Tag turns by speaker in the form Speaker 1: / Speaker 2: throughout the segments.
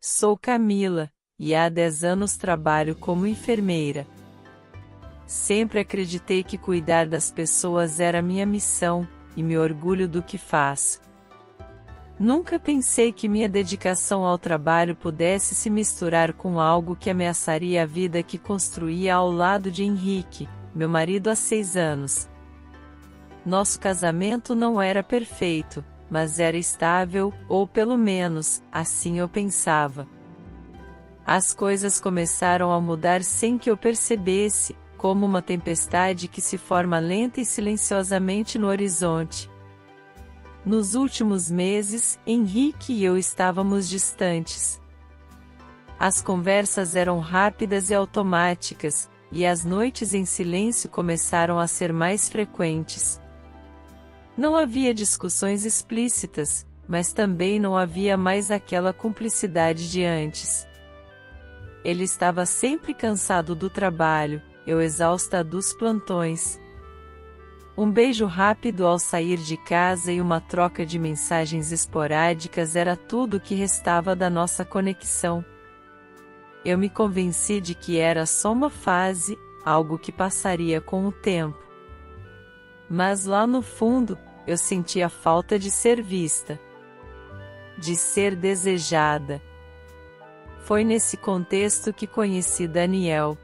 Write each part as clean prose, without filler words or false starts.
Speaker 1: Sou Camila, e há 10 anos trabalho como enfermeira. Sempre acreditei que cuidar das pessoas era minha missão, e me orgulho do que faço. Nunca pensei que minha dedicação ao trabalho pudesse se misturar com algo que ameaçaria a vida que construía ao lado de Henrique, meu marido há 6 anos. Nosso casamento não era perfeito, mas era estável, ou pelo menos, assim eu pensava. As coisas começaram a mudar sem que eu percebesse, como uma tempestade que se forma lenta e silenciosamente no horizonte. Nos últimos meses, Henrique e eu estávamos distantes. As conversas eram rápidas e automáticas, e as noites em silêncio começaram a ser mais frequentes. Não havia discussões explícitas, mas também não havia mais aquela cumplicidade de antes. Ele estava sempre cansado do trabalho, eu exausta dos plantões. Um beijo rápido ao sair de casa e uma troca de mensagens esporádicas era tudo o que restava da nossa conexão. Eu me convenci de que era só uma fase, algo que passaria com o tempo. Mas lá no fundo, eu sentia falta de ser vista, de ser desejada. Foi nesse contexto que conheci Daniel.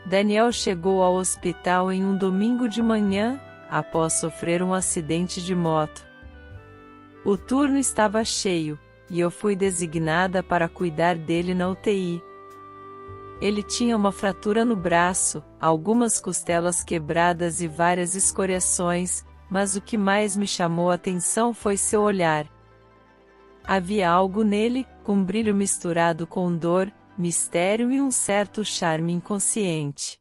Speaker 1: Daniel chegou ao hospital em um domingo de manhã, após sofrer um acidente de moto. O turno estava cheio, e eu fui designada para cuidar dele na UTI. Ele tinha uma fratura no braço, algumas costelas quebradas e várias escoriações, mas o que mais me chamou a atenção foi seu olhar. Havia algo nele, com um brilho misturado com dor, mistério e um certo charme inconsciente.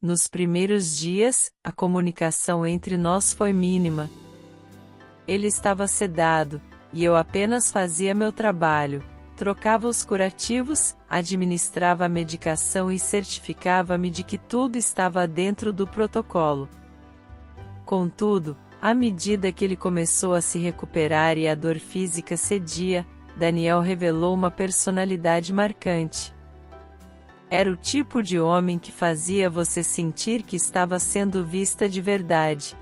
Speaker 1: Nos primeiros dias, a comunicação entre nós foi mínima. Ele estava sedado, e eu apenas fazia meu trabalho, trocava os curativos, administrava a medicação e certificava-me de que tudo estava dentro do protocolo. Contudo, à medida que ele começou a se recuperar e a dor física cedia, Daniel revelou uma personalidade marcante. Era o tipo de homem que fazia você sentir que estava sendo vista de verdade.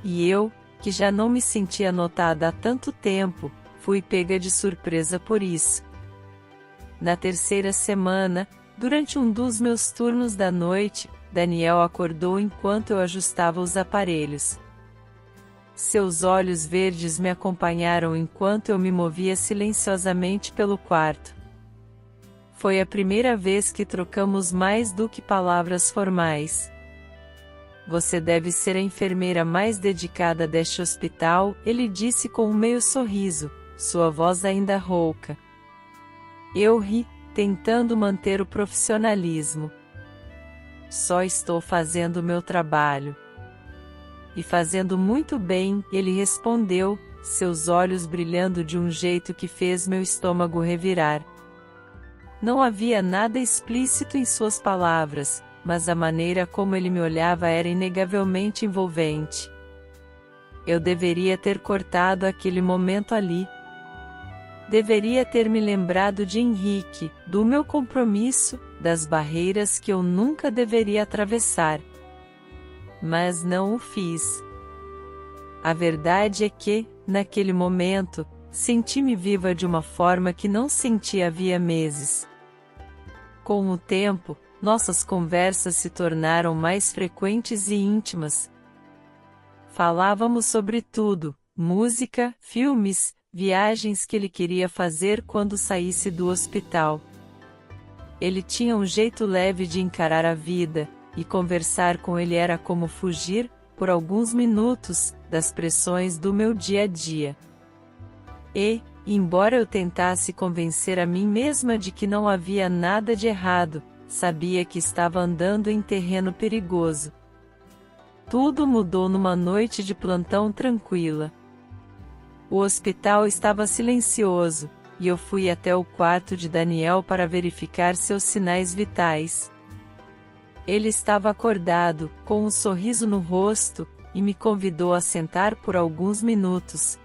Speaker 1: E eu, que já não me sentia notada há tanto tempo, fui pega de surpresa por isso. Na terceira semana, durante um dos meus turnos da noite, Daniel acordou enquanto eu ajustava os aparelhos. Seus olhos verdes me acompanharam enquanto eu me movia silenciosamente pelo quarto. Foi a primeira vez que trocamos mais do que palavras formais. Você deve ser a enfermeira mais dedicada deste hospital, ele disse com um meio sorriso, sua voz ainda rouca. Eu ri, tentando manter o profissionalismo. Só estou fazendo o meu trabalho. E fazendo muito bem, ele respondeu, seus olhos brilhando de um jeito que fez meu estômago revirar. Não havia nada explícito em suas palavras, mas a maneira como ele me olhava era inegavelmente envolvente. Eu deveria ter cortado aquele momento ali. Deveria ter me lembrado de Henrique, do meu compromisso, das barreiras que eu nunca deveria atravessar. Mas não o fiz. A verdade é que, naquele momento, senti-me viva de uma forma que não senti havia meses. Com o tempo, nossas conversas se tornaram mais frequentes e íntimas. Falávamos sobre tudo, música, filmes, viagens que ele queria fazer quando saísse do hospital. Ele tinha um jeito leve de encarar a vida, e conversar com ele era como fugir, por alguns minutos, das pressões do meu dia a dia. E, embora eu tentasse convencer a mim mesma de que não havia nada de errado, sabia que estava andando em terreno perigoso. Tudo mudou numa noite de plantão tranquila. O hospital estava silencioso, e eu fui até o quarto de Daniel para verificar seus sinais vitais. Ele estava acordado, com um sorriso no rosto, e me convidou a sentar por alguns minutos.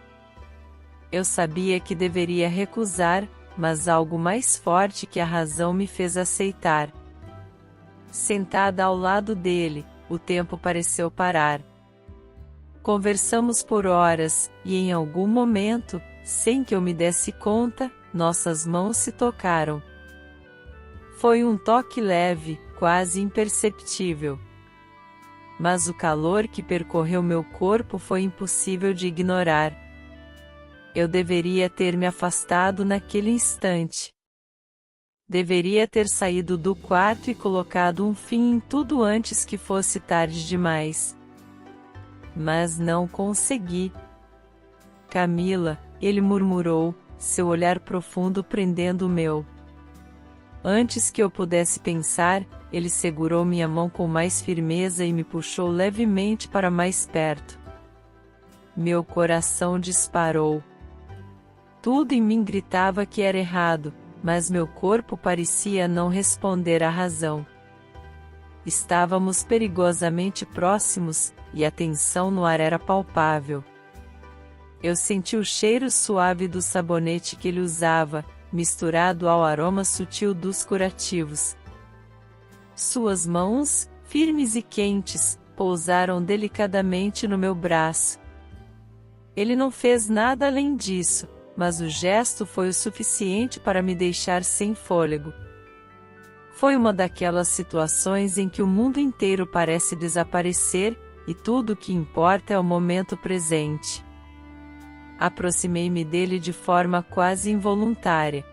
Speaker 1: Eu sabia que deveria recusar, mas algo mais forte que a razão me fez aceitar. Sentada ao lado dele, o tempo pareceu parar. Conversamos por horas, e em algum momento, sem que eu me desse conta, nossas mãos se tocaram. Foi um toque leve, quase imperceptível. Mas o calor que percorreu meu corpo foi impossível de ignorar. Eu deveria ter me afastado naquele instante. Deveria ter saído do quarto e colocado um fim em tudo antes que fosse tarde demais. Mas não consegui. Camila, ele murmurou, seu olhar profundo prendendo o meu. Antes que eu pudesse pensar, ele segurou minha mão com mais firmeza e me puxou levemente para mais perto. Meu coração disparou. Tudo em mim gritava que era errado, mas meu corpo parecia não responder à razão. Estávamos perigosamente próximos, e a tensão no ar era palpável. Eu senti o cheiro suave do sabonete que ele usava, misturado ao aroma sutil dos curativos. Suas mãos, firmes e quentes, pousaram delicadamente no meu braço. Ele não fez nada além disso, mas o gesto foi o suficiente para me deixar sem fôlego. Foi uma daquelas situações em que o mundo inteiro parece desaparecer, e tudo o que importa é o momento presente. Aproximei-me dele de forma quase involuntária.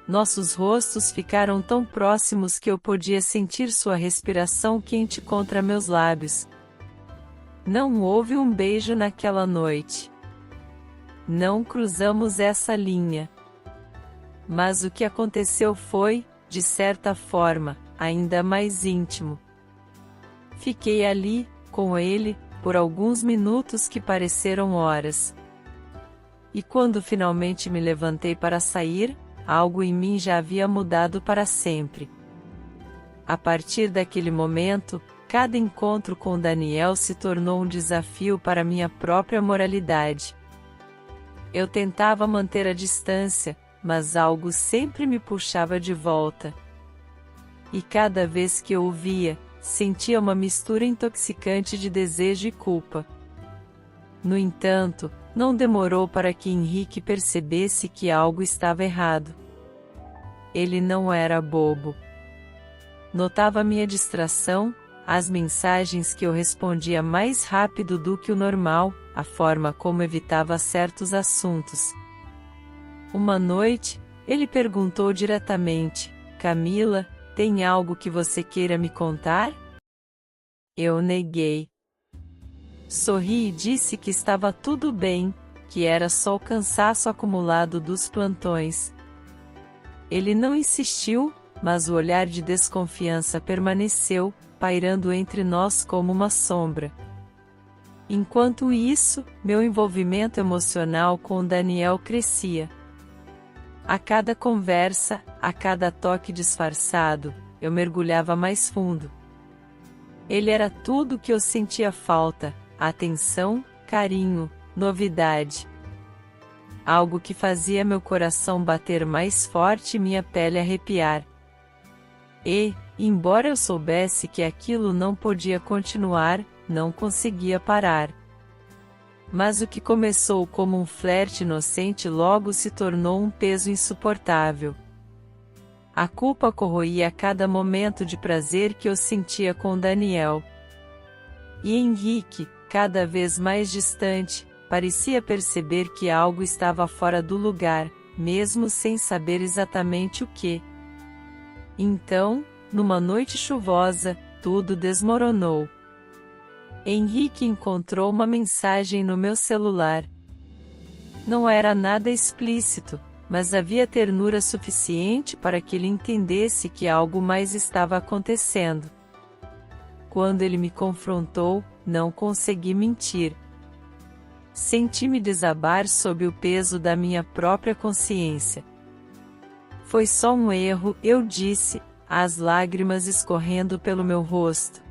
Speaker 1: Nossos rostos ficaram tão próximos que eu podia sentir sua respiração quente contra meus lábios. Não houve um beijo naquela noite. Não cruzamos essa linha. Mas o que aconteceu foi, de certa forma, ainda mais íntimo. Fiquei ali, com ele, por alguns minutos que pareceram horas. E quando finalmente me levantei para sair, algo em mim já havia mudado para sempre. A partir daquele momento, cada encontro com Daniel se tornou um desafio para minha própria moralidade. Eu tentava manter a distância, mas algo sempre me puxava de volta. E cada vez que eu o via, sentia uma mistura intoxicante de desejo e culpa. No entanto, não demorou para que Henrique percebesse que algo estava errado. Ele não era bobo. Notava minha distração, as mensagens que eu respondia mais rápido do que o normal, a forma como evitava certos assuntos. Uma noite, ele perguntou diretamente: Camila, tem algo que você queira me contar? Eu neguei. Sorri e disse que estava tudo bem, que era só o cansaço acumulado dos plantões. Ele não insistiu, mas o olhar de desconfiança permaneceu, pairando entre nós como uma sombra. Enquanto isso, meu envolvimento emocional com Daniel crescia. A cada conversa, a cada toque disfarçado, eu mergulhava mais fundo. Ele era tudo o que eu sentia falta: atenção, carinho, novidade. Algo que fazia meu coração bater mais forte e minha pele arrepiar. E, embora eu soubesse que aquilo não podia continuar, não conseguia parar. Mas o que começou como um flerte inocente logo se tornou um peso insuportável. A culpa corroía a cada momento de prazer que eu sentia com Daniel. E Henrique, cada vez mais distante, parecia perceber que algo estava fora do lugar, mesmo sem saber exatamente o que. Então, numa noite chuvosa, tudo desmoronou. Henrique encontrou uma mensagem no meu celular. Não era nada explícito, mas havia ternura suficiente para que ele entendesse que algo mais estava acontecendo. Quando ele me confrontou, não consegui mentir. Senti-me desabar sob o peso da minha própria consciência. Foi só um erro, eu disse, as lágrimas escorrendo pelo meu rosto.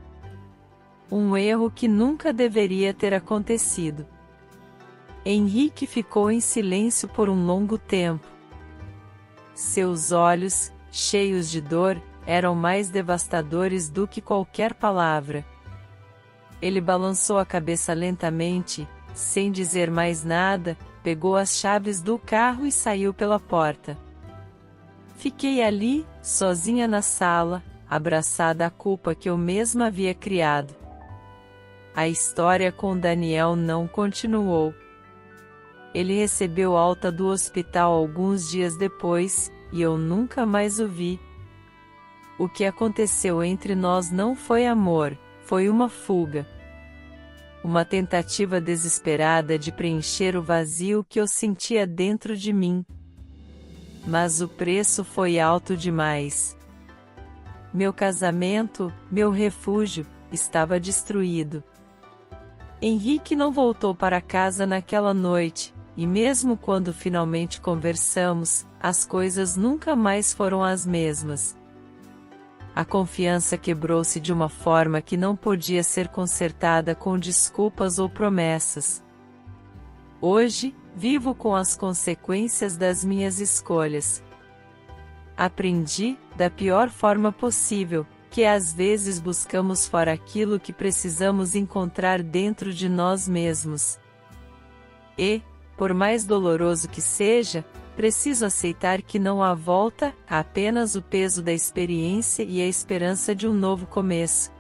Speaker 1: Um erro que nunca deveria ter acontecido. Henrique ficou em silêncio por um longo tempo. Seus olhos, cheios de dor, eram mais devastadores do que qualquer palavra. Ele balançou a cabeça lentamente, sem dizer mais nada, pegou as chaves do carro e saiu pela porta. Fiquei ali, sozinha na sala, abraçada à culpa que eu mesma havia criado. A história com Daniel não continuou. Ele recebeu alta do hospital alguns dias depois, e eu nunca mais o vi. O que aconteceu entre nós não foi amor, foi uma fuga. Uma tentativa desesperada de preencher o vazio que eu sentia dentro de mim. Mas o preço foi alto demais. Meu casamento, meu refúgio, estava destruído. Henrique não voltou para casa naquela noite, e mesmo quando finalmente conversamos, as coisas nunca mais foram as mesmas. A confiança quebrou-se de uma forma que não podia ser consertada com desculpas ou promessas. Hoje, vivo com as consequências das minhas escolhas. Aprendi, da pior forma possível, que às vezes buscamos fora aquilo que precisamos encontrar dentro de nós mesmos. E, por mais doloroso que seja, preciso aceitar que não há volta, há apenas o peso da experiência e a esperança de um novo começo.